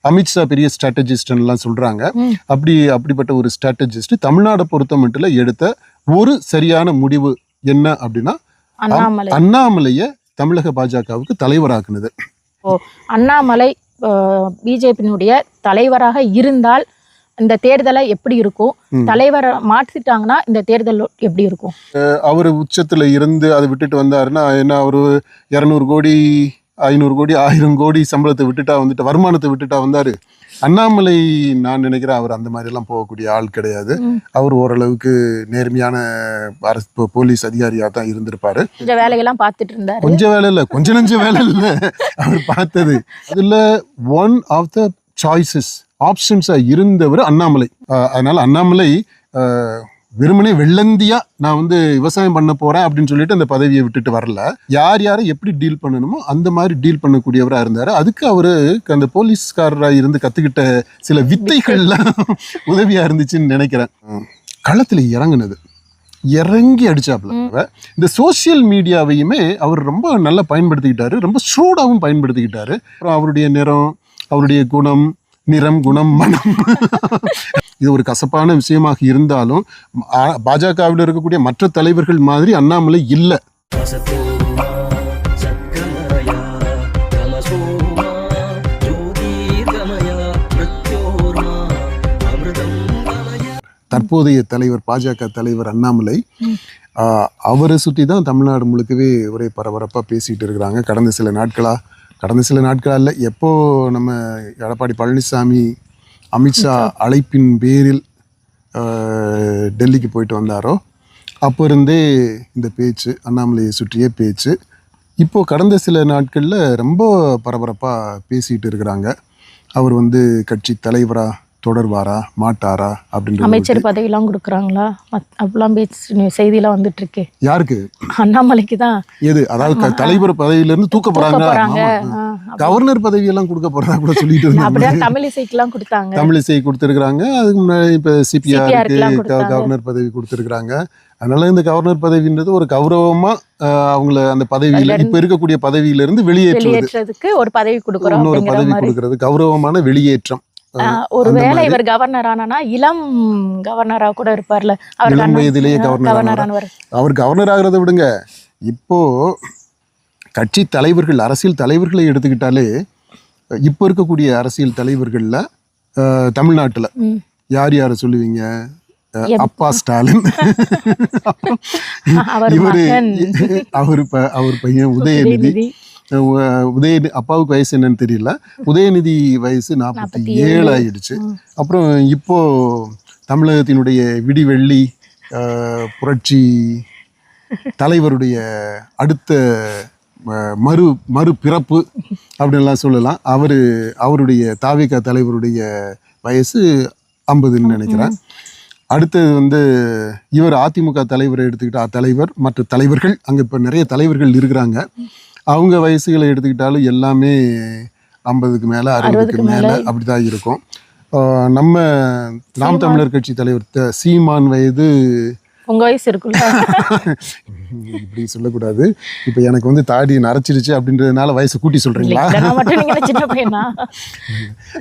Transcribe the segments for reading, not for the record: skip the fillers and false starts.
அமித்ஷா பெரிய ஸ்ட்ராட்டஜிஸ்ட்லாம் சொல்றாங்க. அப்படிப்பட்ட ஒரு ஸ்ட்ராட்டஜிஸ்ட் தமிழ்நாடை பொறுத்த மட்டும் எடுத்த ஒரு சரியான முடிவு என்ன அப்படின்னா, அண்ணாமலையை தமிழக பாஜகவுக்கு தலைவராக்குனது. அண்ணாமலை பிஜேபியினுடைய தலைவராக இருந்தால் இந்த தேர்தலை எப்படி இருக்கும், தலைவரை மாற்றிட்டாங்கன்னா இந்த தேர்தல் எப்படி இருக்கும்? அவர் உச்சத்துல இருந்து அதை விட்டுட்டு வந்தாருன்னா என்ன, அவரு 200 கோடி 500 கோடி 1000 கோடி சம்பளத்தை விட்டுட்டா வந்துட்டு, வருமானத்தை விட்டுட்டா வந்தாரு. அண்ணாமலை நான் நினைக்கிறேன் அவர் அந்த மாதிரி எல்லாம் போகக்கூடிய ஆள் கிடையாது. அவர் ஓரளவுக்கு நேர்மையான போலீஸ் அதிகாரியா தான் இருந்திருப்பாரு. கொஞ்சம் வேலையெல்லாம் பார்த்துட்டு இருந்தாரு. கொஞ்சம் வேலை இல்ல, கொஞ்ச நஞ்ச வேலை இல்ல அவர் பார்த்தது. அதுல ஒன் ஆஃப் த சாய்ஸஸ் ஆப்ஷன்ஸா இருந்தவர் அண்ணாமலை. அதனால அண்ணாமலை வெறுமனே வெள்ளந்தியா நான் வந்து விவசாயம் பண்ண போறேன் அப்படின்னு சொல்லிட்டு அந்த பதவியை விட்டுட்டு வரல. யார் யாரை எப்படி டீல் பண்ணணுமோ அந்த மாதிரி டீல் பண்ணக்கூடியவராக இருந்தாரு. அதுக்கு அவரு அந்த போலீஸ்காரராக இருந்து கத்துக்கிட்ட சில வித்தைகள்லாம் உதவியா இருந்துச்சுன்னு நினைக்கிறேன். களத்துல இறங்கி அடிச்சாப்புல. இந்த சோசியல் மீடியாவையுமே அவர் ரொம்ப நல்லா பயன்படுத்திக்கிட்டாரு, ரொம்ப ஸ்ரூடாவும் பயன்படுத்திக்கிட்டாரு. அப்புறம் அவருடைய நிறம், அவருடைய குணம், குணம், மனம், இது ஒரு கசப்பான விஷயமாக இருந்தாலும் பாஜகவில் இருக்கக்கூடிய மற்ற தலைவர்கள் மாதிரி அண்ணாமலை இல்லை. தற்போதைய தலைவர் பாஜக தலைவர் அண்ணாமலை, அவரை சுற்றி தான் தமிழ்நாடு முழுக்கவே ஒரே பரபரப்பாக பேசிகிட்டு இருக்கிறாங்க. கடந்த சில நாட்களா இல்லை, எப்போ நம்ம எடப்பாடி பழனிசாமி அமித்ஷா அழைப்பின் பேரில் டெல்லிக்கு போயிட்டு வந்தாரோ அப்போ இருந்தே இந்த பேச்சு, அண்ணாமலையை சுற்றிய பேச்சு இப்போது கடந்த சில நாட்களில் ரொம்ப பரபரப்பாக பேசிகிட்டு இருக்கிறாங்க. அவர் வந்து கட்சி தலைவராக தொடர்வாரா மாட்டாரா அப்படின்ற அமைச்சர் பதவியெல்லாம் கொடுக்குறாங்களா அப்படிலாம் செய்தியெல்லாம் வந்துட்டு இருக்கு. யாருக்கு? அண்ணாமலைக்கு தான். எது? அதாவது தலைவர் பதவியிலிருந்து தூக்க போறாங்க, கவர்னர் பதவியெல்லாம் கொடுக்க போறதா கூட சொல்லிட்டு இருந்தாங்க. தமிழிசைக்கெல்லாம் கொடுத்தாங்க, தமிழிசை கொடுத்துருக்காங்க. அதுக்கு முன்னாடி இப்போ சிபிஆருக்கு கவர்னர் பதவி கொடுத்துருக்குறாங்க. அதனால இந்த கவர்னர் பதவின்றது ஒரு கௌரவமா அவங்கள அந்த பதவியில இப்ப இருக்கக்கூடிய பதவியிலிருந்து வெளியேற்றுறதுக்கு ஒரு பதவி கொடுக்குறோம், இன்னொரு பதவி கொடுக்கறது, கௌரவமான வெளியேற்றம். ஒருவேளை இவர் கவர்னர் ஆனா இளம் கவர்னரா கூட இருப்பார்ல, இளம் வயதிலேயே கவர்னர். அவர் கவர்னர் ஆகிறத விடுங்க, இப்போ கட்சி தலைவர்கள், அரசியல் தலைவர்களை எடுத்துக்கிட்டாலே இப்போ இருக்கக்கூடிய அரசியல் தலைவர்கள்ல தமிழ்நாட்டுல யாரை சொல்லுவீங்க? அப்பா ஸ்டாலின், இவரு, அவர் பையன் உதயநிதி. அப்பாவுக்கு வயசு என்னன்னு தெரியல, உதயநிதி வயசு 47 ஆயிடுச்சு. அப்புறம் இப்போ தமிழகத்தினுடைய விடிவெள்ளி புரட்சி தலைவருடைய அடுத்த மறு பிறப்பு அப்படின்லாம் சொல்லலாம். அவருடைய தாவிக தலைவருடைய வயசு 50ன்னு நினைக்கிறேன். அடுத்தது வந்து இவர் அதிமுக தலைவரை எடுத்துக்கிட்டா தலைவர், மற்ற தலைவர்கள் அங்கே இப்போ நிறைய தலைவர்கள் இருக்கிறாங்க. அவங்க வயசுகளை எடுத்துக்கிட்டாலும் எல்லாமே 50க்கு மேலே 60க்கு மேலே அப்படிதான் இருக்கும். நம்ம நாம் தமிழர் கட்சி தலைவர் சீமான் வயது உங்க வயசு இருக்குல்ல, இப்படி சொல்லக்கூடாது. இப்போ எனக்கு வந்து தாடி நரைச்சிருச்சு அப்படின்றதுனால வயசு கூட்டி சொல்றீங்களா?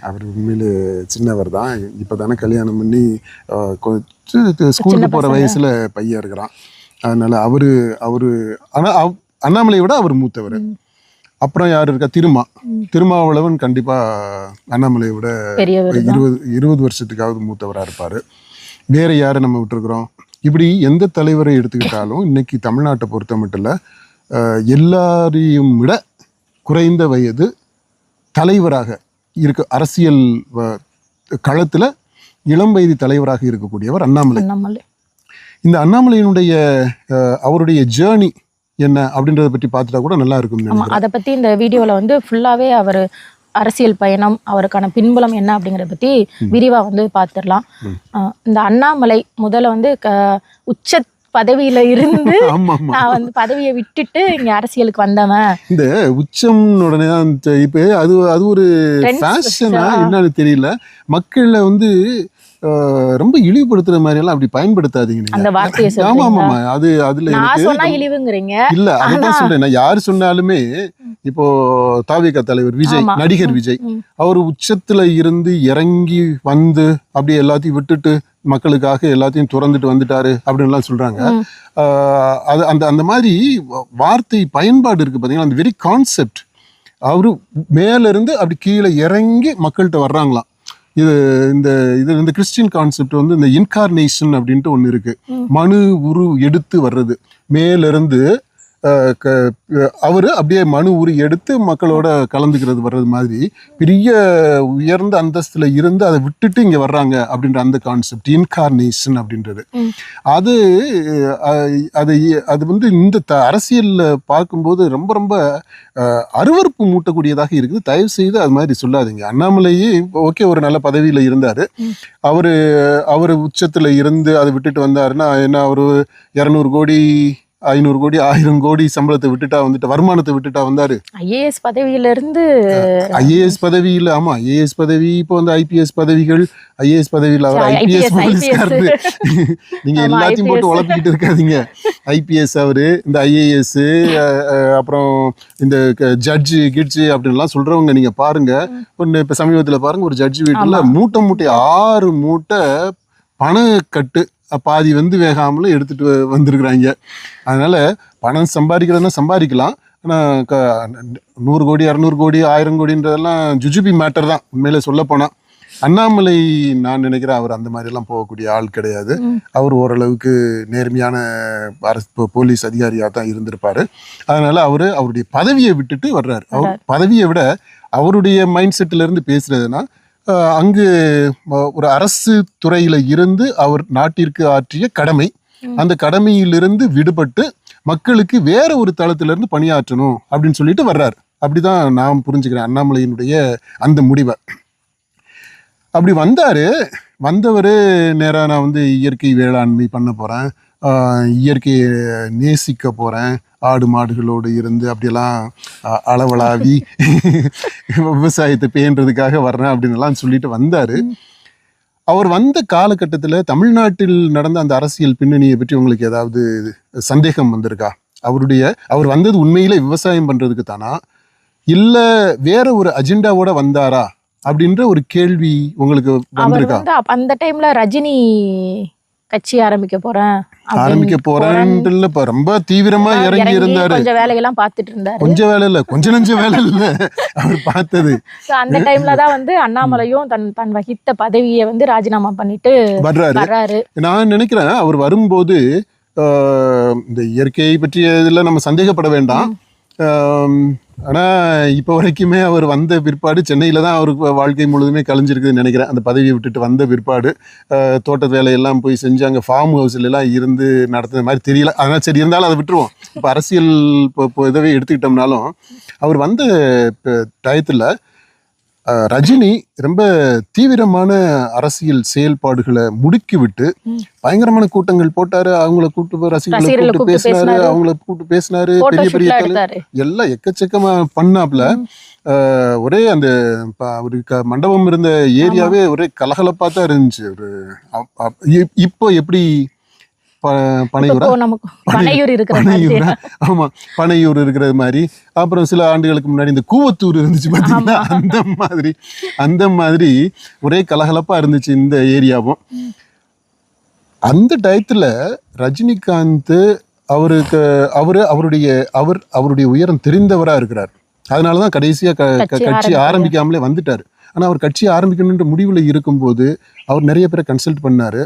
அவர் உண்மையில சின்னவர் தான். இப்போதானே கல்யாணம் பண்ணி ஸ்கூலுக்கு போகிற வயசுல பையன் இருக்கிறான். அதனால அவரு ஆனால் அண்ணாமலையை விட அவர் மூத்தவர். அப்புறம் யார் இருக்கா? திருமாவளவன் கண்டிப்பா அண்ணாமலையை விட 20 வருஷத்துக்காவது மூத்தவராக இருப்பார். வேற யாரை நம்ம விட்டுருக்குறோம்? இப்படி எந்த தலைவரை எடுத்துக்கிட்டாலும் இன்னைக்கு தமிழ்நாட்டை பொறுத்த மட்டும் இல்லை, எல்லாரையும் விட குறைந்த வயது தலைவராக இருக்க, அரசியல் களத்தில் இளம் வயது தலைவராக இருக்கக்கூடியவர் அண்ணாமலை. இந்த அண்ணாமலையினுடைய அவருடைய ஜேர்னி என்ன அப்படின்றத பற்றி பார்த்துட்டா கூட நல்லா இருக்கும். அதை பற்றி இந்த வீடியோவில் வந்து ஃபுல்லாகவே அவர் அரசியல் பயணம், அவருக்கான பின்புலம் என்ன அப்படிங்கிறத பற்றி விரிவாக வந்து பார்த்துடலாம். இந்த அண்ணாமலை முதல்ல வந்து உச்ச பதவியில இருந்து நான் வந்து பதவியை விட்டுட்டு இங்க அரசியலுக்கு வந்தவன். இந்த உச்சம் உடனே தான் இப்ப அது ஒரு ஃபேஷனா என்னன்னு தெரியல. மக்கள்ல வந்து ரொம்ப இழிவுபடுத்துற மாதிரி எல்லாம் அப்படி பயன்படுத்தாதீங்க அந்த நீங்க. வார்த்தையை ஆமா சொல்றீங்களா? ஆமா அது அதுல நான் எனக்கு சொன்னா இழிவுங்கிறீங்க. இல்ல அதுதான் சொல்றேன். நான் யாரு சொன்னாலுமே இப்போ தாவேகா தலைவர் விஜய், ஆமா. நடிகர் விஜய், ம். அவர் உச்சத்துல இருந்து இறங்கி வந்து அப்படியே எல்லாத்தையும் விட்டுட்டு மக்களுக்காக எல்லாத்தையும் துறந்துட்டு வந்துட்டாரு அப்படின்லாம் சொல்றாங்க. ம். அது அந்த அந்த மாதிரி வார்த்தை பயன்பாடு இருக்கு பாத்தீங்களா, அந்த வெரி கான்செப்ட். அவரு மேல இருந்து அப்படி கீழே இறங்கி மக்கள்கிட்ட வர்றாங்களாம். இது இந்த இது இந்த கிறிஸ்டியன் கான்செப்ட் வந்து இந்த இன்கார்னேஷன் அப்படின்ட்டு ஒன்று இருக்கு. மனு உரு எடுத்து வர்றது மேல இருந்து அவரு அப்படியே மனு உரு எடுத்து மக்களோட கலந்துக்கிறது வர்றது மாதிரி பெரிய உயர்ந்த அந்தஸ்துல இருந்து அதை விட்டுட்டு இங்க வர்றாங்க அப்படின்ற அந்த கான்செப்ட் இன்கார்னேஷன் அப்படின்றது. அது அது அது வந்து இந்த அரசியல்ல பார்க்கும்போது ரொம்ப ரொம்ப அருவருப்பு மூட்டக்கூடியதாக இருக்குது. தயவு செய்து அது மாதிரி சொல்லாதீங்க. அண்ணாமலையே ஓகே ஒரு நல்ல பதவியில இருந்தாரு. அவரு உச்சத்துல இருந்து அதை விட்டுட்டு வந்தாருன்னா என்ன, அவரு 200 கோடி 500 கோடி 1000 கோடி சம்பளத்தை விட்டுட்டா வந்துட்டு, வருமானத்தை விட்டுட்டா வந்தாரு. ஐஏஎஸ் பதவியில இருந்து ஐஏஎஸ் பதவியில, ஆமா ஐஏஎஸ் பதவி, இப்போ வந்து ஐபிஎஸ் பதவிகள். ஐஏஎஸ் பதவியில் அவர் ஐபிஎஸ் போலீஸ்காரரு. நீங்க எல்லாத்தையும் போட்டு உழப்பிக்கிட்டு இருக்காதீங்க. ஐபிஎஸ் அவரு, இந்த ஐஏஎஸ், அப்புறம் இந்த ஜட்ஜு கிட்ஜு அப்படின்லாம் சொல்றவங்க நீங்க பாருங்க. ஒன்று இப்போ சமீபத்தில் பாருங்க, ஒரு ஜட்ஜு வீட்டுல மூட்டை 6 மூட்டை பணக்கட்டு பாதி வந்து வேகாமலும் எடுத்துட்டு வந்திருக்கிறாங்க. அதனால பணம் சம்பாதிக்கிறதுனா சம்பாதிக்கலாம், ஆனால் 100 கோடி 200 கோடி 1000 கோடின்றதெல்லாம் ஜுஜுபி மேட்டர் தான் உண்மையில சொல்ல போனா. அண்ணாமலை நான் நினைக்கிறேன் அவர் அந்த மாதிரி எல்லாம் போகக்கூடிய ஆள் கிடையாது. அவர் ஓரளவுக்கு நேர்மையான அரசு போலீஸ் அதிகாரியாக தான் இருந்திருப்பாரு. அதனால அவருடைய பதவியை விட்டுட்டு வர்றாரு. அவர் பதவியை விட அவருடைய மைண்ட் செட்டில இருந்து பேசுறதுன்னா, அங்கு ஒரு அரசு துறையில இருந்து அவர் நாட்டிற்கு ஆற்றிய கடமை, அந்த கடமையிலிருந்து விடுபட்டு மக்களுக்கு வேற ஒரு தளத்திலிருந்து பணியாற்றணும் அப்படின்னு சொல்லிட்டு வர்றாரு. அப்படிதான் நான் புரிஞ்சுக்கிறேன் அண்ணாமலையினுடைய அந்த முடிவை. அப்படி வந்தவர் நேராக நான் வந்து இயற்கை வேளாண்மை பண்ண போறேன், இயற்கையை நேசிக்க போறேன், ஆடு மாடுகளோடு இருந்து அப்படியெல்லாம் அளவலாவி விவசாயத்தை பேன்றதுக்காக வர்றேன் அப்படின்னு எல்லாம் சொல்லிட்டு வந்தாரு. அவர் வந்த காலகட்டத்தில் தமிழ்நாட்டில் நடந்த அந்த அரசியல் பின்னணியை பற்றி உங்களுக்கு ஏதாவது சந்தேகம் வந்திருக்கா? அவர் வந்தது உண்மையிலே விவசாயம் பண்றதுக்கு தானா, இல்ல வேற ஒரு அஜெண்டாவோட வந்தாரா அப்படின்ற ஒரு கேள்வி உங்களுக்கு வந்திருக்கா? அந்த டைம்ல ரஜினி கட்சி ஆரம்பிக்க போறேன்ட்டு இப்ப ரொம்ப தீவிரமா இறங்கி இருந்தாரு. கொஞ்சம் வேலையெல்லாம் பார்த்துட்டு இருந்தாரு. கொஞ்சம் வேலை இல்ல, கொஞ்ச நஞ்ச வேலை இல்ல அவர் பார்த்தது. அந்த டைம்ல தான் வந்து அண்ணாமலையும் தன் வகித்த பதவியை வந்து ராஜினாமா பண்ணிட்டு வர்றாரு. நான் நினைக்கிறேன் அவர் வரும்போது இந்த இயற்கையை பற்றிய இதுல நம்ம சந்தேகப்பட வேண்டாம். ஆனா இப்போ வரைக்குமே அவர் வந்த பிற்பாடு சென்னையில தான் அவருக்கு வாழ்க்கை முழுதுமே கலைஞ்சிருக்குதுன்னு நினைக்கிறேன். அந்த பதவியை விட்டுட்டு வந்த பிற்பாடு தோட்ட வேலையெல்லாம் போய் செஞ்சு அங்கே ஃபார்ம் ஹவுஸ்ல எல்லாம் இருந்து நடத்துன மாதிரி தெரியல. அதனால சரி, இருந்தாலும் அதை விட்டுருவோம். இப்போ அரசியல் இப்போ இதவே எடுத்துக்கிட்டோம்னாலும் அவர் வந்த டயத்துல ரஜினி ரொம்ப தீவிரமான அரசியல் செயல்பாடுகளை முடுக்கி விட்டு பயங்கரமான கூட்டங்கள் போட்டாரு. அவங்கள கூப்பிட்டு ரசிகர்களை கூப்பிட்டு பேசினாரு, அவங்கள கூப்பிட்டு பேசினாரு, பெரிய பெரிய எல்லாம் எக்கச்சக்கமா பண்ணாப்ல. ஒரே அந்த அவருக்கு மண்டபம் இருந்த ஏரியாவே ஒரே கலகலப்பா தான் இருந்துச்சு. ஒரு இப்போ எப்படி பனையூர் இருக்கிறது மாதிரி, அப்புறம் சில ஆண்டுகளுக்கு முன்னாடி இந்த கூவத்தூர் இருந்துச்சு பாத்தீங்கன்னா, அந்த மாதிரி ஒரே கலகலப்பா இருந்துச்சு இந்த ஏரியாவும். அந்த டயத்துல ரஜினிகாந்த் அவருடைய உயரம் தெரிந்தவரா இருக்கிறார். அதனாலதான் கடைசியா கட்சி ஆரம்பிக்காமலே வந்துட்டாரு. ஆனா அவர் கட்சி ஆரம்பிக்கணுன்ற முடிவுல இருக்கும்போது அவர் நிறைய பேரை கன்சல்ட் பண்ணாரு.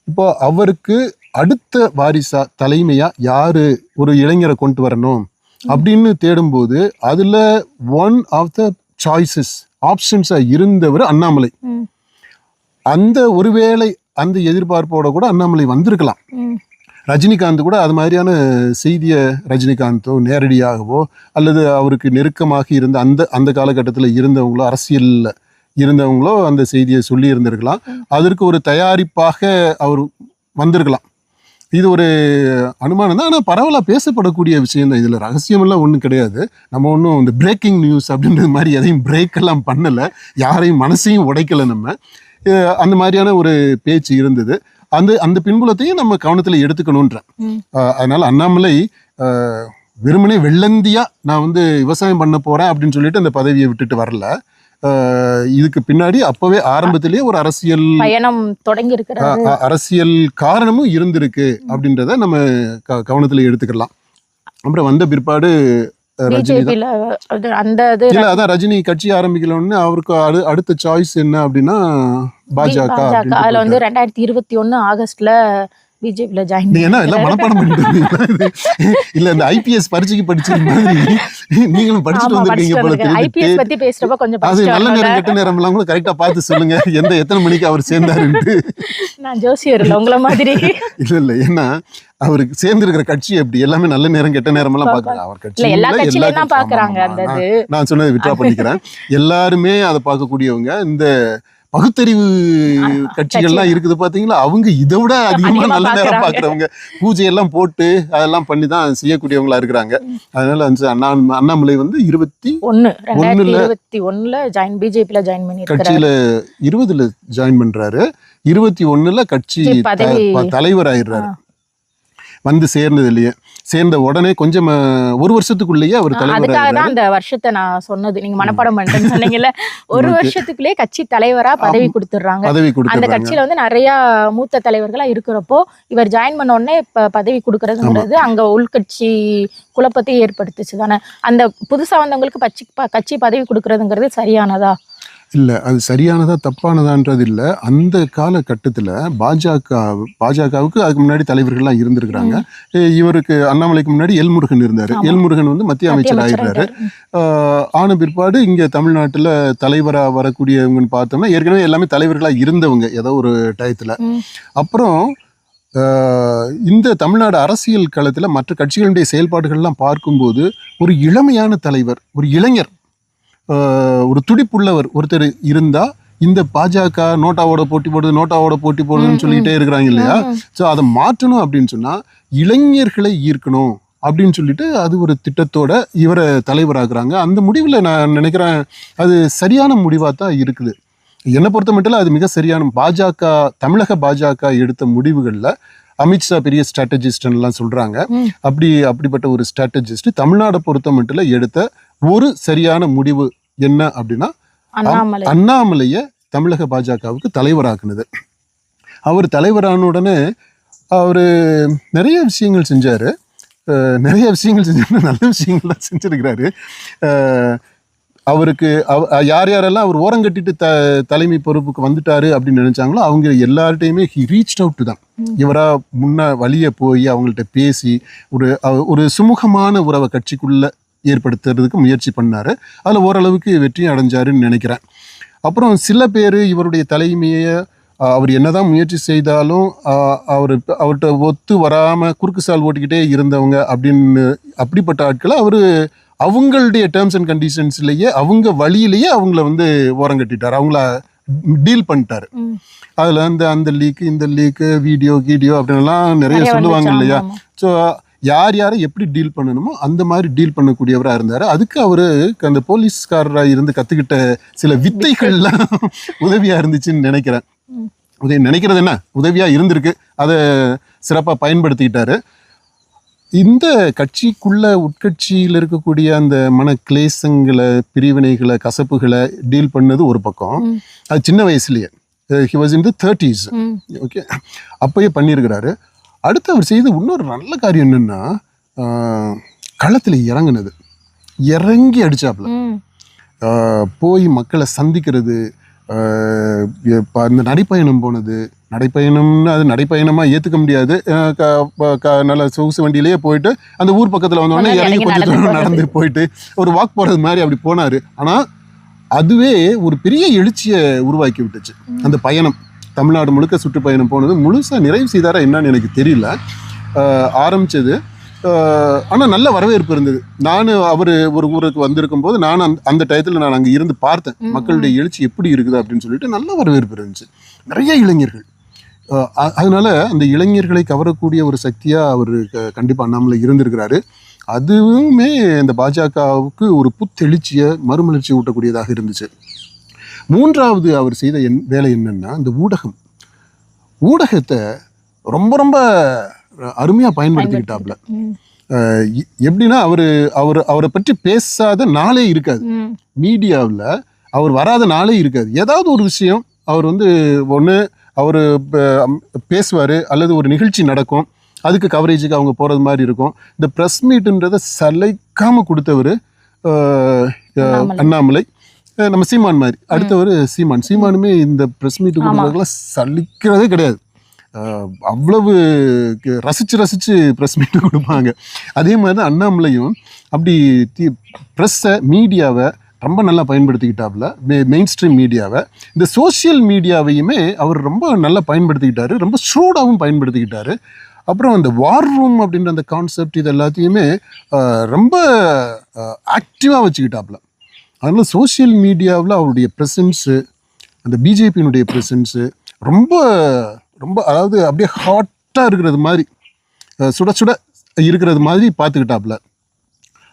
இப்போ அவருக்கு அடுத்த வாரிசா தலைமையா யாரு ஒரு இளைஞரை கொண்டு வரணும் அப்படின்னு தேடும்போது அதுல ஒன் ஆஃப் த சாய்ஸஸ் ஆப்ஷன்ஸா இருந்தவர் அண்ணாமலை. அந்த ஒருவேளை அந்த எதிர்பார்ப்போட கூட அண்ணாமலை வந்திருக்கலாம். ரஜினிகாந்த் கூட அது மாதிரியான செய்தியை ரஜினிகாந்தோ நேரடியாகவோ அல்லது அவருக்கு நெருக்கமாக இருந்த அந்த காலகட்டத்தில் இருந்தவங்களோ அரசியல்ல இருந்தவங்களோ அந்த செய்தியை சொல்லி இருந்திருக்கலாம். அதற்கு ஒரு தயாரிப்பாக அவர் வந்திருக்கலாம். இது ஒரு அனுமானம் தான். ஆனால் பரவலாக பேசப்படக்கூடிய விஷயம் தான். இதில் ரகசியமெல்லாம் ஒன்றும் கிடையாது. நம்ம ஒன்றும் இந்த பிரேக்கிங் நியூஸ் அப்படின்றது மாதிரி எதையும் பிரேக் எல்லாம் பண்ணலை, யாரையும் மனசையும் உடைக்கலை. நம்ம அந்த மாதிரியான ஒரு பேச்சு இருந்தது. அந்த பின்புலத்தையும் நம்ம கவனத்தில் எடுத்துக்கணுன்ற. அதனால அண்ணாமலை வெறுமனே வெள்ளந்தியா நான் வந்து விவசாயம் பண்ண போறேன் அப்படின்னு சொல்லிட்டு அந்த பதவியை விட்டுட்டு வரல. இதுக்கு பின்னாடி அப்பவே ஆரம்பத்திலேயே ஒரு அரசியல் பயணம் தொடங்கி இருக்கிறாரு, அரசியல் காரணமும் இருந்திருக்கு அப்படின்றத நம்ம கவனத்துல எடுத்துக்கலாம். அப்புறம் வந்த பிற்பாடு பிஜேபியில அந்த இது இல்ல, அதான் ரஜினி கட்சி ஆரம்பிக்கலன்னு அவருக்கு அடுத்த சாய்ஸ் என்ன அப்படின்னா பாஜக. அதுல வந்து 2021 ஆகஸ்ட்ல பிஜேபியில ஜாயின் நீங்க என்ன எல்லாம் மனப்பாடம் பண்ணிட்டு இல்ல இந்த ஐபிஎஸ் பரீட்சைக்கு படிச்ச மாதிரி நீங்களும் படிச்சுட்டு வந்திருக்கீங்க போல தெரியுது. ஐபிஎஸ் பத்தி பேசுறப்ப கொஞ்சம் அது நல்ல நேரம் கெட்ட நேரம் எல்லாம் கூட கரெக்டா பார்த்து சொல்லுங்க, எத்தனை மணிக்கு அவர் சேர்ந்தாருன்ட்டு. நான் ஜோசியர் இல்ல உங்களை மாதிரி. இல்ல ஏன்னா அவருக்கு சேர்ந்து இருக்கிற கட்சி எப்படி எல்லாமே நல்ல நேரம் கெட்ட நேரம் எல்லாம் பாக்குறாங்க. அவர் கட்சி எல்லா கட்சியிலும் தான் பாக்குறாங்க. அந்த நான் சொன்னதை விட்ரா பண்ணிக்கிறேன். எல்லாருமே அதை பார்க்கக்கூடியவங்க. இந்த பகுத்தறிவு கட்சிகள்லாம் இருக்குது பாத்தீங்களா, அவங்க இதை விட அதிகமா நல்ல நேரம் பாக்குறவங்க, பூஜையெல்லாம் போட்டு அதெல்லாம் பண்ணி தான் செய்யக்கூடியவங்களா இருக்கிறாங்க. அதனால அண்ணாமலை வந்து 2021 ஜாயின் பிஜேபியில ஜாயின் பண்ணி கட்சியில 20 ஜாயின் பண்றாரு. 21 கட்சி தலைவர் ஆயிடுறாரு. வந்து சேர்ந்தது இல்லையே, சேர்ந்த உடனே கொஞ்சம் ஒரு வருஷத்துக்குள்ளேயே அவர் தலைவர். அதுக்காக தான் அந்த வருஷத்தை நான் சொன்னது, நீங்க மனப்பாடம் பண்ணிட்டேன்னு சொன்னீங்கல்ல. ஒரு வருஷத்துக்குள்ளேயே கட்சி தலைவரா பதவி கொடுத்துடுறாங்க. அந்த கட்சியில வந்து நிறைய மூத்த தலைவர்களா இருக்கிறப்போ இவர் ஜாயின் பண்ண உடனே பதவி கொடுக்கறதுங்கிறது அங்க உள்கட்சி குழப்பத்தை ஏற்படுத்துச்சு தானே. அந்த புதுசா வந்தவங்களுக்கு கட்சி பதவி கொடுக்கறதுங்கிறது சரியானதா? இல்லை, அது சரியானதா தப்பானதான்றது இல்லை. அந்த காலகட்டத்தில் பாஜகவுக்கு அதுக்கு முன்னாடி தலைவர்கள்லாம் இருந்திருக்கிறாங்க. இவருக்கு அண்ணாமலைக்கு முன்னாடி எல்முருகன் இருந்தார். எல்முருகன் வந்து மத்திய அமைச்சர் ஆயிடுறாரு. ஆன பிற்பாடு இங்கே தமிழ்நாட்டில் தலைவராக வரக்கூடியவங்கன்னு பார்த்தோம்னா ஏற்கனவே எல்லாமே தலைவர்களாக இருந்தவங்க ஏதோ ஒரு டயத்தில். அப்புறம் இந்த தமிழ்நாடு அரசியல் களத்தில் மற்ற கட்சிகளுடைய செயல்பாடுகள்லாம் பார்க்கும்போது ஒரு இளமையான தலைவர், ஒரு இளைஞர், ஒரு துடிப்புள்ளவர் ஒருத்தர் இருந்தா இந்த பாஜக நோட்டாவோட போட்டி போடுதுன்னு சொல்லிக்கிட்டே இருக்கிறாங்க இல்லையா. ஸோ அதை மாற்றணும் அப்படின்னு சொன்னா இளைஞர்களை ஈர்க்கணும் அப்படின்னு சொல்லிட்டு அது ஒரு திட்டத்தோட இவரை தலைவராக்குறாங்க. அந்த முடிவில் நான் நினைக்கிறேன் அது சரியான முடிவாக தான் இருக்குது. என்னை பொறுத்த மட்டும் அது மிக சரியான தமிழக பாஜக எடுத்த முடிவுகளில் அமித்ஷா பெரிய ஸ்ட்ராட்டஜிஸ்ட்லாம் சொல்றாங்க. அப்படிப்பட்ட ஒரு ஸ்ட்ராட்டஜிஸ்ட் தமிழ்நாடை பொறுத்த மட்டும் எடுத்த ஒரு சரியான முடிவு என்ன அப்படின்னா அண்ணாமலைய தமிழக பாஜகவுக்கு தலைவராக்குனது. அவர் தலைவரான உடனே அவரு நிறைய விஷயங்கள் செஞ்சாரு. நல்ல விஷயங்கள் தான் செஞ்சிருக்கிறாரு. அவருக்கு யாரெல்லாம் அவர் ஓரம் கட்டிட்டு தலைமை பொறுப்புக்கு வந்துட்டாரு அப்படின்னு நினைச்சாங்களோ அவங்க எல்லார்ட்டையுமே ஹி ரீச்ட் அவுட் தான். இவரா வழிய போய் அவங்கள்ட்ட பேசி ஒரு சுமூகமான உறவை கட்சிக்குள்ள ஏற்படுத்துறதுக்கு முயற்சி பண்ணாரு. அதில் ஓரளவுக்கு வெற்றியும் அடைஞ்சாருன்னு நினைக்கிறேன். அப்புறம் சில பேர் இவருடைய தலைமையை அவர் என்னதான் முயற்சி செய்தாலும் அவர்கிட்ட ஒத்து வராம குறுக்கு சால் ஓட்டிக்கிட்டே இருந்தவங்க அப்படிப்பட்ட ஆட்களை அவங்களுடைய டேர்ம்ஸ் அண்ட் கண்டிஷன்ஸ்லயே அவங்க வழியிலேயே அவங்கள வந்து ஓரம் கட்டிட்டார், அவங்கள டீல் பண்ணிட்டாரு. அதுல அந்த லீக்கு இந்த லீக்கு வீடியோ அப்படின்லாம் நிறைய சொல்லுவாங்க இல்லையா. ஸோ யாரை எப்படி டீல் பண்ணணுமோ அந்த மாதிரி டீல் பண்ணக்கூடியவராக இருந்தார். அதுக்கு அந்த போலீஸ்காரராக இருந்து கற்றுக்கிட்ட சில வித்தைகள்லாம் உதவியாக இருந்துச்சுன்னு நினைக்கிறேன். நினைக்கிறது என்ன, உதவியாக இருந்திருக்கு, அதை சிறப்பாக பயன்படுத்திக்கிட்டாரு. இந்த உட்கட்சியில் இருக்கக்கூடிய அந்த மன கிளேசங்களை, பிரிவினைகளை, கசப்புகளை டீல் பண்ணது ஒரு பக்கம். அது சின்ன வயசுலேயே he was in the 30s. Okay, அப்பயே பண்ணியிருக்கிறாரு. அடுத்து அவர் செய்த இன்னொரு நல்ல காரியம் என்னன்னா களத்தில் இறங்கி அடிச்சாப்புல போய் மக்களை சந்திக்கிறது. அந்த நடைப்பயணம் போனது, நடைப்பயணம்னு அது நடைப்பயணமாக ஏற்றுக்க முடியாது. நல்ல சொகுசு வண்டியிலேயே போயிட்டு அந்த ஊர் பக்கத்தில் வந்தோடனே இறங்கி கொஞ்சம் தூரம் நடந்து போயிட்டு ஒரு வாக் போகிறது மாதிரி அப்படி போனார். ஆனால் அதுவே ஒரு பெரிய எழுச்சியை உருவாக்கி விட்டுச்சு. அந்த பயணம் தமிழ்நாடு முழுக்க சுற்றுப்பயணம் போனது முழுசாக நிறைவு செய்தாரா என்னன்னு எனக்கு தெரியல. ஆரம்பித்தது, ஆனால் நல்ல வரவேற்பு இருந்தது. அவர் ஒரு ஊருக்கு வந்திருக்கும் போது அந்த டயத்தில் நான் அங்கே இருந்து பார்த்தேன் மக்களுடைய எழுச்சி எப்படி இருக்குது அப்படின்னு சொல்லிட்டு நல்ல வரவேற்பு இருந்துச்சு. நிறைய இளைஞர்கள். அதனால அந்த இளைஞர்களை கவரக்கூடிய ஒரு சக்தியாக அவர் கண்டிப்பாக அண்ணாமலை இருந்திருக்கிறாரு. அதுவுமே இந்த பாஜகவுக்கு ஒரு புத்தெழுச்சியை, மறுமலர்ச்சி ஊட்டக்கூடியதாக இருந்துச்சு. மூன்றாவது அவர் செய்த வேலை என்னன்னா, இந்த ஊடகத்தை ரொம்ப ரொம்ப அருமையாக பயன்படுத்திக்கிட்டாப்புல. எப்படின்னா அவரை பற்றி பேசாத நாளே இருக்காது. மீடியாவில் அவர் வராத நாளே இருக்காது. ஏதாவது ஒரு விஷயம் அவர் வந்து ஒன்று அவர் பேசுவார், அல்லது ஒரு நிகழ்ச்சி நடக்கும், அதுக்கு கவரேஜுக்கு அவங்க போகிறது மாதிரி இருக்கும். இந்த ப்ரெஸ் மீட்டுன்றதை சலைக்காமல் கொடுத்தவர் அண்ணாமலை. நம்ம சீமான் மாதிரி அடுத்தவர் சீமானுமே இந்த ப்ரெஸ் மீட்டு கொடுக்குறதுக்கெல்லாம் சலிக்கிறதே கிடையாது. அவ்வளவு ரசித்து ப்ரெஸ் மீட்டு கொடுப்பாங்க. அதே மாதிரி தான் அண்ணாமலையும் அப்படி ப்ரெஸ்ஸை, மீடியாவை ரொம்ப நல்லா பயன்படுத்திக்கிட்டாப்புல. மெயின் ஸ்ட்ரீம் மீடியாவை, இந்த சோஷியல் மீடியாவையுமே அவர் ரொம்ப நல்லா பயன்படுத்திக்கிட்டாரு, ரொம்ப ஷூடாகவும் பயன்படுத்திக்கிட்டாரு. அப்புறம் அந்த வார் ரூம் அப்படின்ற அந்த கான்செப்ட் இது எல்லாத்தையுமே ரொம்ப ஆக்டிவாக வச்சுக்கிட்டாப்புல. அதனால் சோஷியல் மீடியாவில் அவருடைய ப்ரெசன்ஸு, அந்த பிஜேபியினுடைய ப்ரெசன்ஸு ரொம்ப ரொம்ப அதாவது அப்படியே ஹாட்டாக இருக்கிறது மாதிரி, சுட சுட இருக்கிறது மாதிரி பார்த்துக்கிட்டாப்புல.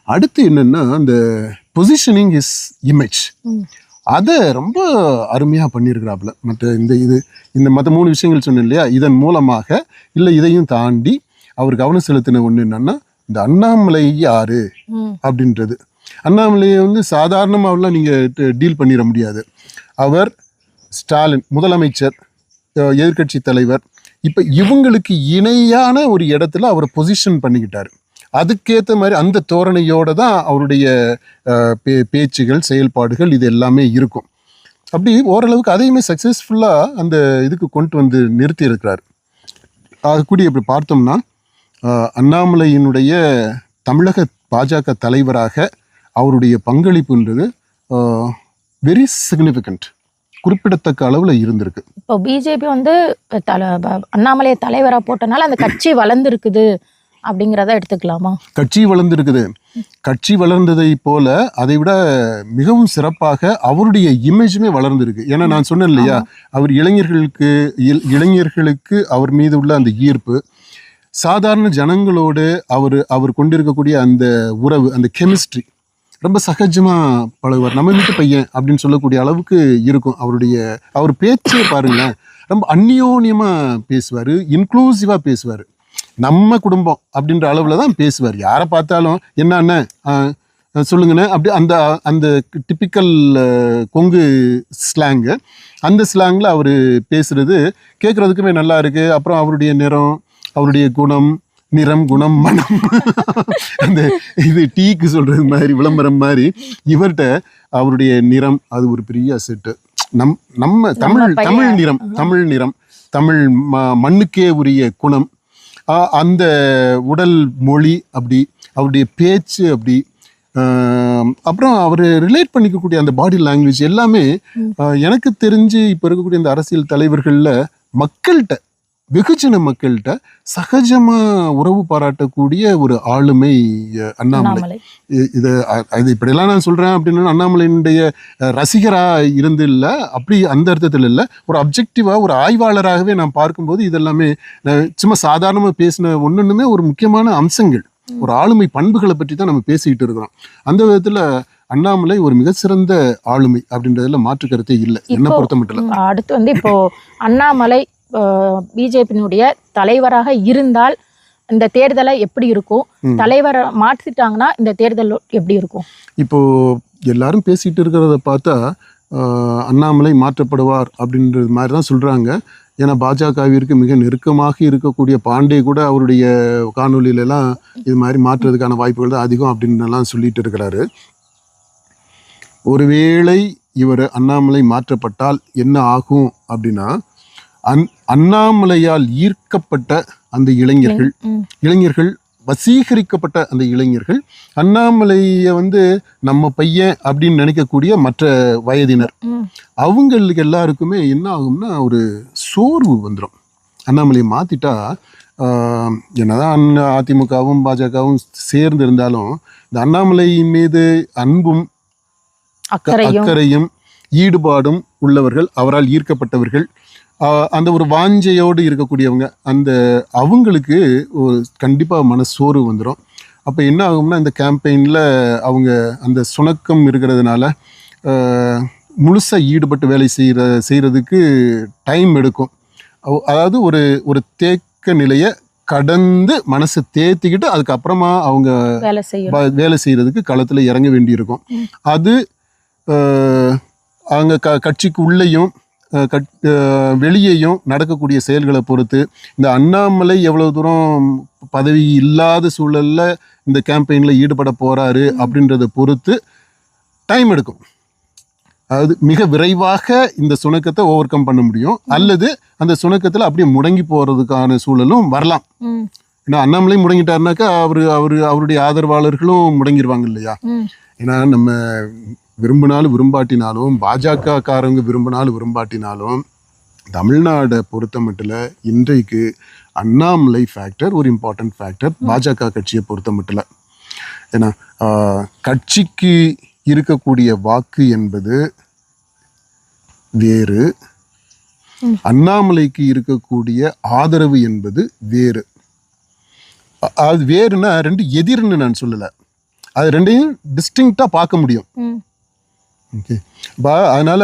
அடுத்து என்னென்னா, அந்த பொசிஷனிங் இஸ் இமேஜ், அதை ரொம்ப அருமையாக பண்ணியிருக்கிறாப்புல. மற்ற 3 விஷயங்கள் சொன்னேன் இல்லையா, இதன் மூலமாக இல்லை இதையும் தாண்டி அவர் கவனம் செலுத்தின ஒன்று என்னன்னா, இந்த அண்ணாமலை யாரு அப்படின்றது. அண்ணாமலையை வந்து சாதாரணமாகலாம் நீங்கள் டீல் பண்ணிட முடியாது. அவர் ஸ்டாலின் முதலமைச்சர், எதிர்கட்சி தலைவர், இப்போ இவங்களுக்கு இணையான ஒரு இடத்துல அவரை பொசிஷன் பண்ணிக்கிட்டார். அதுக்கேற்ற மாதிரி அந்த தோரணையோடு தான் அவருடைய பேச்சுகள், செயல்பாடுகள் இது எல்லாமே இருக்கும். அப்படி ஓரளவுக்கு அதையுமே சக்ஸஸ்ஃபுல்லாக அந்த இதுக்கு கொண்டு வந்து நிறுத்தி இருக்கிறார். அதுக்கூடி இப்படி பார்த்தோம்னா, அண்ணாமலையினுடைய தமிழக பாஜக தலைவராக அவருடைய பங்களிப்புன்றது வெரி சிக்னிஃபிகண்ட், குறிப்பிடத்தக்க அளவில் இருந்திருக்கு. இப்போ பிஜேபி வந்து அண்ணாமலையை தலைவராக போட்டனால அந்த கட்சி வளர்ந்துருக்குது அப்படிங்கிறத எடுத்துக்கலாமா? கட்சி வளர்ந்துருக்குது. கட்சி வளர்ந்ததை போல அதை விட மிகவும் சிறப்பாக அவருடைய இமேஜுமே வளர்ந்துருக்கு. ஏன்னா நான் சொன்னேன் இல்லையா, அவர் இளைஞர்களுக்கு அவர் மீது உள்ள அந்த ஈர்ப்பு, சாதாரண ஜனங்களோடு அவர் கொண்டிருக்கக்கூடிய அந்த உறவு, அந்த கெமிஸ்ட்ரி ரொம்ப சகஜமாக பழகுவார். நம்ம வீட்டு பையன் அப்படின்னு சொல்லக்கூடிய அளவுக்கு இருக்கும் அவர் பேச்சே பாருங்களேன், ரொம்ப அந்யோன்யமாக பேசுவார், இன்க்ளூசிவாக பேசுவார். நம்ம குடும்பம் அப்படின்ற அளவில் தான் பேசுவார். யாரை பார்த்தாலும் என்னன்னு சொல்லுங்கண்ணே அப்படி அந்த டிப்பிக்கல் கொங்கு ஸ்லாங்கு, அந்த ஸ்லாங்கில் அவர் பேசுகிறது கேட்குறதுக்குமே நல்லா இருக்குது. அப்புறம் அவருடைய நிறம், அவருடைய நிறம், குணம், மனம், அந்த இது டீக்கு சொல்கிறது மாதிரி, விளம்பரம் மாதிரி, இவர்கிட்ட அவருடைய நிறம் அது ஒரு பெரிய செட்டு. நம்ம தமிழ் நிறம், தமிழ் மண்ணுக்கே உரிய குணம், அந்த உடல் மொழி அப்படி, அவருடைய பேச்சு அப்படி, அப்புறம் அவர் ரிலேட் பண்ணிக்கக்கூடிய அந்த பாடி லாங்குவேஜ் எல்லாமே எனக்கு தெரிஞ்சு இப்போ இருக்கக்கூடிய இந்த அரசியல் தலைவர்களில் மக்கள்கிட்ட, வெகுஜன மக்கள்கிட்ட சகஜமாக உறவு பாராட்டக்கூடிய ஒரு ஆளுமை அண்ணாமலை. இது இப்படியெல்லாம் நான் சொல்கிறேன் அப்படின்னா அண்ணாமலையினுடைய ரசிகராக இருந்து இல்லை, அப்படி அந்த அர்த்தத்தில் இல்லை. ஒரு அப்ஜெக்டிவாக ஒரு ஆய்வாளராகவே நான் பார்க்கும்போது இதெல்லாமே சும்மா சாதாரணமாக பேசின ஒன்றுமே ஒரு முக்கியமான அம்சங்கள், ஒரு ஆளுமை பண்புகளை பற்றி தான் நம்ம பேசிக்கிட்டு இருக்கிறோம். அந்த விதத்தில் அண்ணாமலை ஒரு மிக சிறந்த ஆளுமை அப்படின்றதுல மாற்று கருத்தே இல்லை என்னை பொறுத்த மட்டும். அடுத்து வந்து இப்போ அண்ணாமலை பிஜேபியினுடைய தலைவராக இருந்தால் இந்த தேர்தலை எப்படி இருக்கும், தலைவரை மாற்றிட்டாங்கன்னா இந்த தேர்தல் எப்படி இருக்கும்? இப்போ எல்லாரும் பேசிட்டு இருக்கிறத பார்த்தா அண்ணாமலை மாற்றப்படுவார் அப்படின்றது மாதிரி தான் சொல்றாங்க. ஏன்னா பாஜகவிற்கு மிக நெருக்கமாக இருக்கக்கூடிய பாண்டே கூட அவருடைய காணொலியிலலாம் இது மாதிரி மாற்றுறதுக்கான வாய்ப்புகள் தான் அதிகம் அப்படின்னு சொல்லிட்டு இருக்கிறாரு. ஒருவேளை இவர் அண்ணாமலை மாற்றப்பட்டால் என்ன ஆகும் அப்படின்னா, அண்ணாமலையால் ஈர்க்கப்பட்ட அந்த இளைஞர்கள் வசீகரிக்கப்பட்ட அந்த இளைஞர்கள், அண்ணாமலையை வந்து நம்ம பையன் அப்படின்னு நினைக்கக்கூடிய மற்ற வயதினர், அவங்களுக்கு எல்லாருக்குமே என்ன ஆகும்னா ஒரு சோர்வு வந்துடும். அண்ணாமலையை மாற்றிட்டா என்னதான் அதிமுகவும் பாஜகவும் சேர்ந்து இருந்தாலும் இந்த அண்ணாமலை மீது அன்பும் அக்கறையும் ஈடுபாடும் உள்ளவர்கள், அவரால் ஈர்க்கப்பட்டவர்கள், அந்த ஒரு வாஞ்சையோடு இருக்கக்கூடியவங்க, அவங்களுக்கு ஒரு கண்டிப்பாக மனசோர்வு வந்துடும். அப்போ என்ன ஆகும்னா இந்த கேம்பெயினில் அவங்க அந்த சுணக்கம் இருக்கிறதுனால முழுசாக ஈடுபட்டு வேலை செய்கிறதுக்கு டைம் எடுக்கும். அதாவது ஒரு ஒரு தேக்க நிலையை கடந்து மனசை தேத்திக்கிட்டு அதுக்கப்புறமா அவங்க வேலை செய்கிறதுக்கு களத்தில் இறங்க வேண்டியிருக்கும். அது அவங்க கட்சிக்கு உள்ளேயும் வெளியேயும் நடக்கக்கூடிய செயல்களை பொறுத்து, இந்த அண்ணாமலை எவ்வளவு தூரம் பதவி இல்லாத சூழல்ல இந்த கேம்பெயினில் ஈடுபட போறாரு அப்படின்றத பொறுத்து டைம் எடுக்கும். அதாவது மிக விரைவாக இந்த சுணக்கத்தை ஓவர் கம் பண்ண முடியும், அல்லது அந்த சுணக்கத்தில் அப்படியே முடங்கி போறதுக்கான சூழலும் வரலாம். ஏன்னா அண்ணாமலை முடங்கிட்டாருனாக்கா அவருடைய ஆதரவாளர்களும் முடங்கிடுவாங்க இல்லையா? ஏன்னா நம்ம விரும்பினாலும் விரும்பாட்டினாலும், பாஜக காரங்க விரும்பினாலும் விரும்பாட்டினாலும், தமிழ்நாடை பொறுத்த மட்டும் இன்றைக்கு அண்ணாமலை ஃபேக்டர் ஒரு இம்பார்ட்டன்ட் ஃபேக்டர் பாஜக கட்சியை பொறுத்த மட்டும். ஏன்னா கட்சிக்கு இருக்கக்கூடிய வாக்கு என்பது வேறு, அண்ணாமலைக்கு இருக்கக்கூடிய ஆதரவு என்பது வேறு. அது வேறுனா ரெண்டு எதிர்ன்னு நான் சொல்லலை, அது ரெண்டையும் டிஸ்டிங்க்டா பார்க்க முடியும். ஓகே, அதனால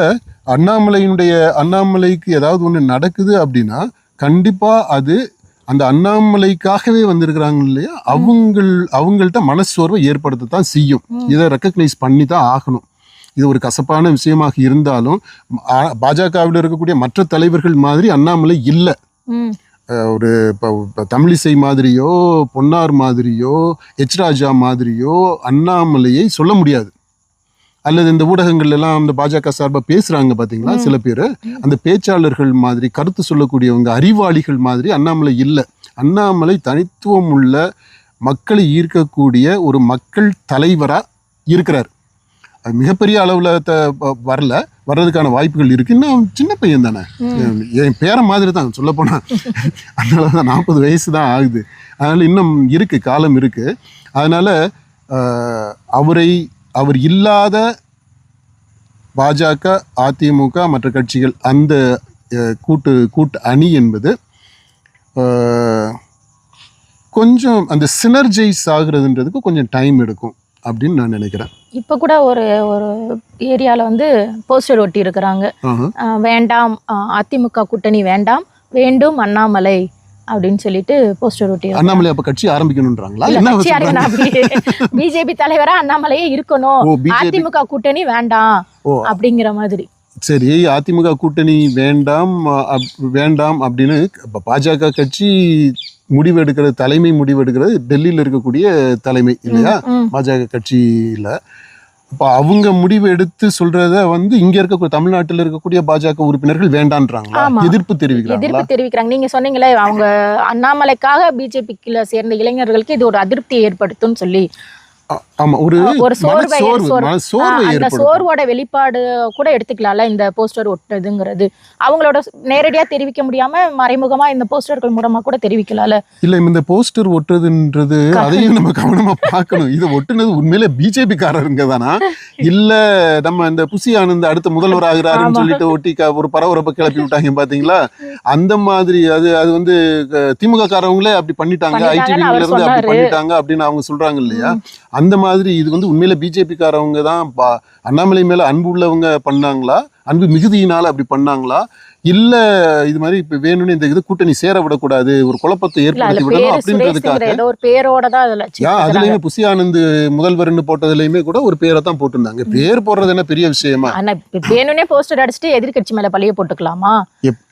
அண்ணாமலைக்கு ஏதாவது ஒன்று நடக்குது அப்படின்னா கண்டிப்பா அது அந்த அண்ணாமலைக்காகவே வந்திருக்கிறாங்க இல்லையா, அவங்கள்ட்ட மனசோர்வை ஏற்படுத்தத்தான் செய்யும். இதை ரெக்கக்னைஸ் பண்ணி தான் ஆகணும். இது ஒரு கசப்பான விஷயமாக இருந்தாலும் பாஜகவில் இருக்கக்கூடிய மற்ற தலைவர்கள் மாதிரி அண்ணாமலை இல்லை. ஒரு இப்போ தமிழிசை மாதிரியோ, பொன்னார் மாதிரியோ, எச் ராஜா மாதிரியோ அண்ணாமலையை சொல்ல முடியாது. அல்லது இந்த ஊடகங்கள் எல்லாம் அந்த பாஜக சார்பாக பேசுறாங்க பாத்தீங்களா சில பேர், அந்த பேச்சாளர்கள் மாதிரி, கருத்து சொல்லக்கூடியவங்க, அறிவாளிகள் மாதிரி அண்ணாமலை இல்லை. அண்ணாமலை தனித்துவம் உள்ள மக்களை ஈர்க்கக்கூடிய ஒரு மக்கள் தலைவரா இருக்கிறார். அது மிகப்பெரிய அளவுல வர்றதுக்கான வாய்ப்புகள் இருக்கு. இன்னும் சின்ன பையன் தானே, என் பேரன் மாதிரி தான் சொல்ல போனா. அதனாலதான் 40 வயசு தான் ஆகுது. அதனால இன்னும் இருக்கு, காலம் இருக்கு. அதனால அவர் இல்லாத பாஜக, அதிமுக, மற்ற கட்சிகள் அந்த கூட்டு அணி என்பது கொஞ்சம் அந்த சினர்ஜைஸ் ஆகுறதுன்றதுக்கு கொஞ்சம் டைம் எடுக்கும் அப்படின்னு நான் நினைக்கிறேன். இப்போ கூட ஒரு ஏரியாவில் வந்து போஸ்டர் ஒட்டி இருக்கிறாங்க, வேண்டாம் அதிமுக கூட்டணி வேண்டாம், வேண்டும் அண்ணாமலை அப்படின்னு சொல்லிட்டு போஸ்டர் ஒட்டி. அண்ணாமலை அப்ப கட்சி ஆரம்பிக்கணும்ன்றாங்களா? பிஜேபி தலைவரா அண்ணாமலையே இருக்கணும், அதிமுக கூட்டணி வேண்டாம் அப்படிங்கிற மாதிரி. சரி, அதிமுக கூட்டணி வேண்டாம் அப்படின்னு பாஜக கட்சி முடிவெடுக்கிறது, தலைமை முடிவெடுக்கிறது டெல்லியில் இருக்கக்கூடிய தலைமை இல்லையா, பாஜக கட்சியில. இப்போ அவங்க முடிவு எடுத்து சொல்றத வந்து இங்க இருக்கக்கூடிய தமிழ்நாட்டில் இருக்கக்கூடிய பாஜக உறுப்பினர்கள் வேண்டான்றாங்களா, எதிர்ப்பு தெரிவிக்கிறாங்க. நீங்க சொன்னீங்களே, அவங்க அண்ணாமலைக்காக பிஜேபிக்குள்ள சேர்ந்த இளைஞர்களுக்கு இது ஒரு அதிருப்தியை ஏற்படுத்தும் சொல்லி. ஆமா, ஒரு சோர்வோட வெளிப்பாடு கூட எடுத்துக்கலாம்ல இந்த போஸ்டர் ஒட்டுறதுங்கிறது. அவங்களோட நேரடியா தெரிவிக்க முடியாம மறைமுகமா இந்த போஸ்டர்கள் மூலமா கூட தெரிவிக்கலாம்ல. இல்ல, இந்த போஸ்டர் ஒட்டுறதுன்றது அதையும் நம்ம கவனமா பார்க்கணும். இது ஒட்டுனது உண்மையிலே பிஜேபி காரருங்க தானா, இல்ல நம்ம இந்த புசி ஆனந்த் அடுத்த முதல்வர் ஆகிறாருன்னு சொல்லிட்டு ஒட்டி ஒரு பரபரப்பை கிளப்பி விட்டாங்க பாத்தீங்களா, அந்த மாதிரி. அது வந்து திமுக காரவங்களே அப்படி பண்ணிட்டாங்க, ஐடிவில இருந்து அப்படி பண்ணிட்டாங்க அப்படின்னு அவங்க சொல்றாங்க இல்லையா. அந்த மாதிரி இது வந்து உண்மையில பிஜேபி காரவங்க தான் அண்ணாமலை மேல அன்பு உள்ளவங்க பண்ணாங்களா, அன்பு மிகுதியினால அப்படி பண்ணாங்களா, இல்ல இது மாதிரி இப்ப வேணும்னு இந்த இது கூட்டணி சேர விடக்கூடாது, ஒரு குழப்பத்தை ஏற்படுத்தி விடணும் அப்படின்றதுக்காக. அதுலயுமே புசி ஆனந்த் முதல்வர்னு போட்டதுலயுமே கூட ஒரு பேரை தான் போட்டிருந்தாங்க. பேர் போடுறது என்ன பெரிய விஷயமா? வேணும்னே போஸ்டர் அடிச்சுட்டு எதிர்கட்சி மேல பழிய போட்டுக்கலாமா?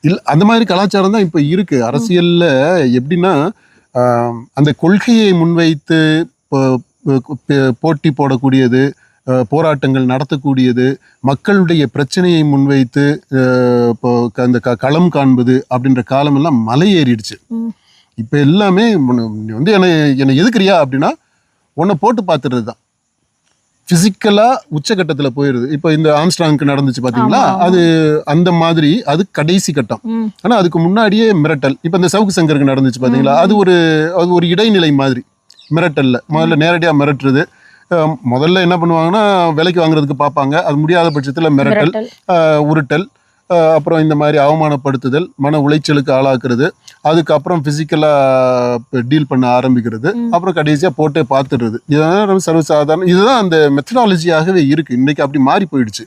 இல்ல, அந்த மாதிரி கலாச்சாரம் தான் இப்ப இருக்கு அரசியல்ல. எப்படின்னா அந்த கொள்கையை முன்வைத்து போட்டி போடக்கூடியது, போராட்டங்கள் நடத்தக்கூடியது, மக்களுடைய பிரச்சனையை முன்வைத்து அந்த களம் காண்பது அப்படின்ற காலம் எல்லாம் மலை ஏறிடுச்சு. இப்ப எல்லாமே வந்து என்னை எதுக்குறியா அப்படின்னா உன்னை போட்டு பார்த்துறது தான். பிசிக்கலா உச்சகட்டத்துல போயிருது. இப்ப இந்த ஆம்ஸ்ட்ராங்க்கு நடந்துச்சு பாத்தீங்களா, அது அந்த மாதிரி, அது கடைசி கட்டம். ஆனா அதுக்கு முன்னாடியே மிரட்டல். இப்ப இந்த சவுக்கு சங்கருக்கு நடந்துச்சு பாத்தீங்களா, அது ஒரு இடைநிலை மாதிரி. மிரட்டல்ல முதல்ல நேரடியா மிரட்டுறது. முதல்ல என்ன பண்ணுவாங்கன்னா விலைக்கு வாங்குறதுக்கு பார்ப்பாங்க, அது முடியாத பட்சத்துல மிரட்டல், உருட்டல், அப்புறம் இந்த மாதிரி அவமானப்படுத்துதல், மன உளைச்சலுக்கு ஆளாக்குறது, அதுக்கப்புறம் பிசிக்கலா டீல் பண்ண ஆரம்பிக்கிறது, அப்புறம் கடைசியா போட்டே பார்த்துடுறது. இதுதான் சர்வசாதாரண, இதுதான் அந்த மெத்தடாலஜியாகவே இருக்கு. இன்னைக்கு அப்படி மாறி போயிடுச்சு.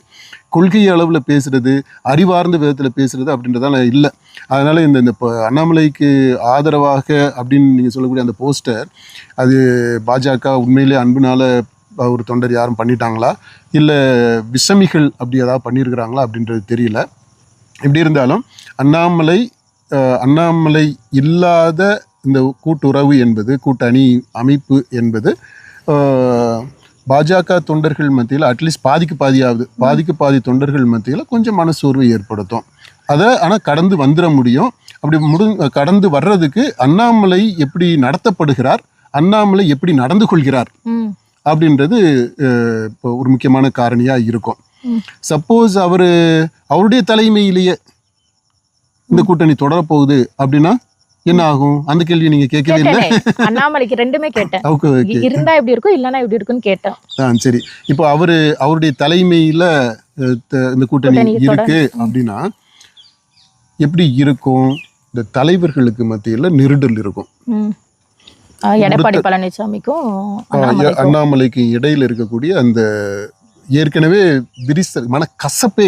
கொள்கை அளவில் பேசுறது, அறிவார்ந்த விதத்தில் பேசுறது அப்படின்றதால இல்லை. அதனால இந்த இந்த இப்போ அண்ணாமலைக்கு ஆதரவாக அப்படின்னு நீங்கள் சொல்லக்கூடிய அந்த போஸ்டர், அது பாஜக உண்மையிலே அன்புனால ஒரு தொண்டர் யாரும் பண்ணிட்டாங்களா, இல்லை விஷமிகள் அப்படி ஏதாவது பண்ணியிருக்கிறாங்களா அப்படின்றது தெரியல. எப்படி இருந்தாலும் அண்ணாமலை இல்லாத இந்த கூட்டுறவு என்பது, கூட்டணி அமைப்பு என்பது பாஜக தொண்டர்கள் மத்தியில் அட்லீஸ்ட் பாதிக்கு பாதி தொண்டர்கள் மத்தியில் கொஞ்சம் மனசோர்வை ஏற்படுத்தும். அதை ஆனால் கடந்து வந்துட முடியும். அப்படி கடந்து வர்றதுக்கு அண்ணாமலை எப்படி நடத்தப்படுகிறார், அண்ணாமலை எப்படி நடந்து கொள்கிறார் அப்படின்றது இப்போ ஒரு முக்கியமான காரணியாக இருக்கும். சப்போஸ் அவருடைய தலைமையிலேயே இந்த கூட்டணி தொடரப்போகுது அப்படின்னா என்ன ஆகும்? அந்த கேள்வி நீங்க கேட்கவே இல்லை. அண்ணாமலைக்கு ரெண்டுமே கேட்டேன். இருந்தா எப்படி இருக்கும், இல்லைன்னா எப்படி இருக்குன்னு கேட்டேன். சரி, இப்போ அவருடைய தலைமையில இந்த கூட்டணி இருக்கு அப்படின்னா எப்படி இருக்கும்? இந்த தலைவர்களுக்கு மத்தியில நெருடல் இருக்கும். எடப்பாடி பழனிசாமிக்கும் அண்ணாமலைக்கு இடையில இருக்கக்கூடிய அந்த ஏற்கனவே கசப்பு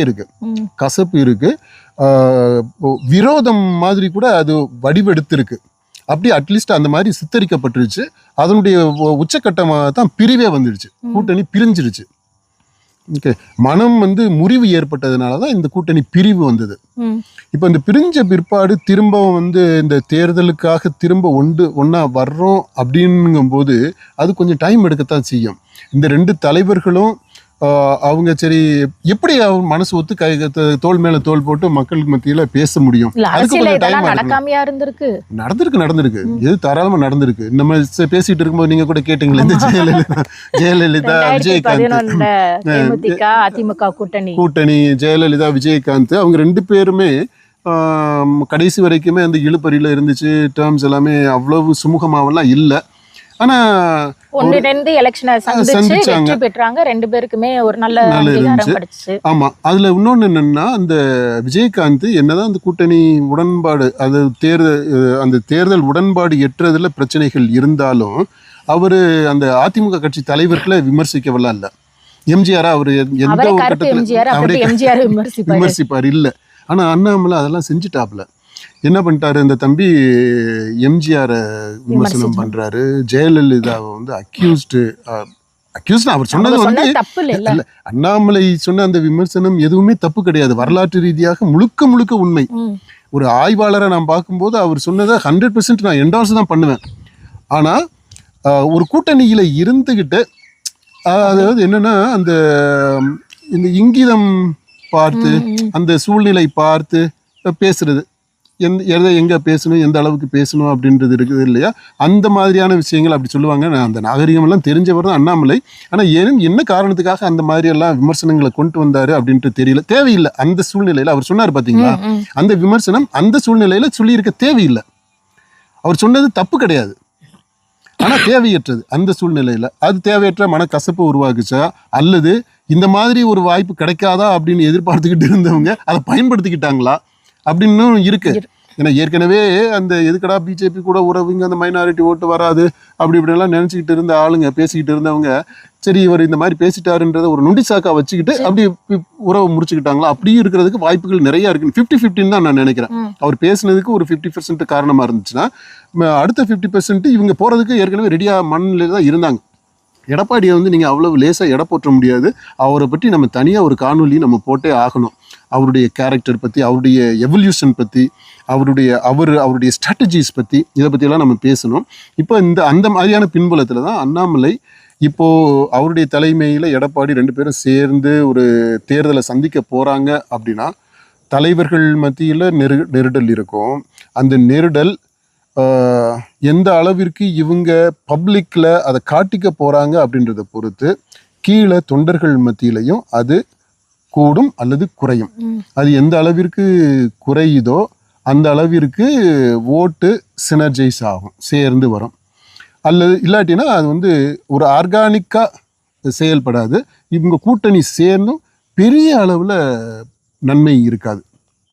இருக்கு, விரோதம் மாதிரி கூட அது வடிவெடுத்திருக்கு. அப்படி அட்லீஸ்ட் அந்த மாதிரி சித்தரிக்கப்பட்டுருச்சு. அதனுடைய உச்சக்கட்டமாக தான் பிரிவே வந்துடுச்சு, கூட்டணி பிரிஞ்சிருச்சு. ஓகே, மனம் முறிவு ஏற்பட்டதுனால தான் இந்த கூட்டணி பிரிவு வந்தது. இப்போ இந்த பிரிஞ்ச பிற்பாடு திரும்பவும் இந்த தேர்தலுக்காக திரும்ப ஒன்றா வர்றோம் அப்படிங்கும்போது அது கொஞ்சம் டைம் எடுக்கத்தான் செய்யும். இந்த ரெண்டு தலைவர்களும் அவங்க சரி எப்படி அவங்க மனசு ஒத்து தோல் மேல தோல் போட்டு மக்களுக்கு மத்தியில பேச முடியும்? நடந்திருக்கு, எது தாராளமா நடந்திருக்கு. நம்ம பேசிட்டு இருக்கும்போது நீங்க கூட கேட்டீங்களே, இந்த ஜெயலலிதா விஜயகாந்த் அதிமுக கூட்டணி, ஜெயலலிதா விஜயகாந்த் அவங்க ரெண்டு பேருமே கடைசி வரைக்குமே அந்த இழுபறியில இருந்துச்சு. டேர்ம்ஸ் எல்லாமே அவ்வளவு சுமூகமாவெல்லாம் இல்லை. ஆனா ரெண்டு பேருக்குமே ஒரு நல்ல இருந்துச்சு. ஆமா, அதுல இன்னொன்னு என்னன்னா, அந்த விஜயகாந்த் என்னதான் அந்த கூட்டணி உடன்பாடு, அது அந்த தேர்தல் உடன்பாடு எட்டுறதுல பிரச்சனைகள் இருந்தாலும் அவரு அந்த அதிமுக கட்சி தலைவர்களை விமர்சிக்கவெல்லாம் இல்ல. எம்ஜிஆர் அவரு எந்த ஒரு கட்டத்துல விமர்சிப்பார் இல்ல. ஆனா அண்ணாமலை அதெல்லாம் செஞ்சுட்டாப்ல. என்ன பண்ணிட்டாரு இந்த தம்பி, எம்ஜிஆரை விமர்சனம் பண்றாரு, ஜெயலலிதாவை அக்யூஸ்ட் அவர் சொன்னது அண்ணாமலை சொன்ன அந்த விமர்சனம் எதுவுமே தப்பு கிடையாது, வரலாற்று ரீதியாக முழுக்க உண்மை. ஒரு ஆய்வாளரை நான் பார்க்கும்போது அவர் சொன்னதை 100% நான் என்டார்ஸ் தான் பண்ணுவேன். ஆனா ஒரு கூட்டணியில இருந்துகிட்டு அதாவது என்னன்னா, இந்த இங்கிதம் பார்த்து அந்த சூழ்நிலை பார்த்து பேசுறது, எங்கே பேசணும், எந்த அளவுக்கு பேசணும் அப்படின்றது இருக்குது இல்லையா? அந்த மாதிரியான விஷயங்கள் அப்படி சொல்லுவாங்க. அந்த நாகரிகமெல்லாம் தெரிஞ்சவர் தான் அண்ணாமலை. ஆனால் என்ன காரணத்துக்காக அந்த மாதிரியெல்லாம் விமர்சனங்களை கொண்டு வந்தார் அப்படின்ட்டு தெரியல. தேவையில்லை. அந்த சூழ்நிலையில் அவர் சொன்னார் பார்த்தீங்களா, அந்த விமர்சனம் அந்த சூழ்நிலையில் சொல்லியிருக்க தேவையில்லை. அவர் சொன்னது தப்பு கிடையாது, ஆனால் தேவையற்றது. அந்த சூழ்நிலையில் அது தேவையற்ற மனக்கசப்பு உருவாக்குச்சா, அல்லது இந்த மாதிரி ஒரு வாய்ப்பு கிடைக்காதா அப்படின்னு எதிர்பார்த்துக்கிட்டு இருந்தவங்க அதை பயன்படுத்திக்கிட்டாங்களா அப்படின்னு இருக்கு. ஏன்னா ஏற்கனவே அந்த எதுக்கடா பிஜேபி கூட உறவுங்க, அந்த மைனாரிட்டி ஓட்டு வராது அப்படி இப்படிலாம் நினச்சிக்கிட்டு இருந்த ஆளுங்க, பேசிக்கிட்டு இருந்தவங்க, சரி இவர் இந்த மாதிரி பேசிட்டாருன்றதை ஒரு நொண்டிசாக்கா வச்சுக்கிட்டு அப்படி உறவு முடிச்சுக்கிட்டாங்களா? அப்படியும் இருக்கிறதுக்கு வாய்ப்புகள் நிறைய இருக்கு. 50-50 தான் நான் நினைக்கிறேன். அவர் பேசுனதுக்கு ஒரு 50% காரணமாக இருந்துச்சுன்னா, அடுத்த 50% இவங்க போகிறதுக்கு ஏற்கனவே ரெடியாக மண்ணில் தான் இருந்தாங்க. எடப்பாடியை நீங்கள் அவ்வளவு லேசாக எடை போற்ற முடியாது. அவரை பற்றி நம்ம தனியாக ஒரு காணொலி நம்ம போட்டே ஆகணும். அவருடைய கேரக்டர் பற்றி, அவருடைய எவல்யூஷன் பற்றி, அவருடைய ஸ்ட்ராட்டஜிஸ் பற்றி, இதை பற்றியெல்லாம் நம்ம பேசணும். இப்போ அந்த மாதிரியான பின்புலத்தில் தான் அண்ணாமலை இப்போது அவருடைய தலைமையில் எடப்பாடி ரெண்டு பேரும் சேர்ந்து ஒரு தேர்தலை சந்திக்க போகிறாங்க. அப்படின்னா தலைவர்கள் மத்தியில் நெருடல் இருக்கும். அந்த நெருடல் எந்த அளவிற்கு இவங்க பப்ளிக்கில் அதை காட்டிக்க போகிறாங்க அப்படின்றத பொறுத்து கீழே தொண்டர்கள் மத்தியிலையும் அது கூடும் அல்லது குறையும். அது எந்த அளவிற்கு குறையுதோ அந்த அளவிற்கு ஓட்டு சினர்ஜைஸ் ஆகும், சேர்ந்து வரும். அல்லது இல்லாட்டினா அது ஒரு ஆர்கானிக்காக செயல்படாது. இவங்க கூட்டணி சேர்ந்தும் பெரிய அளவில் நன்மை இருக்காது.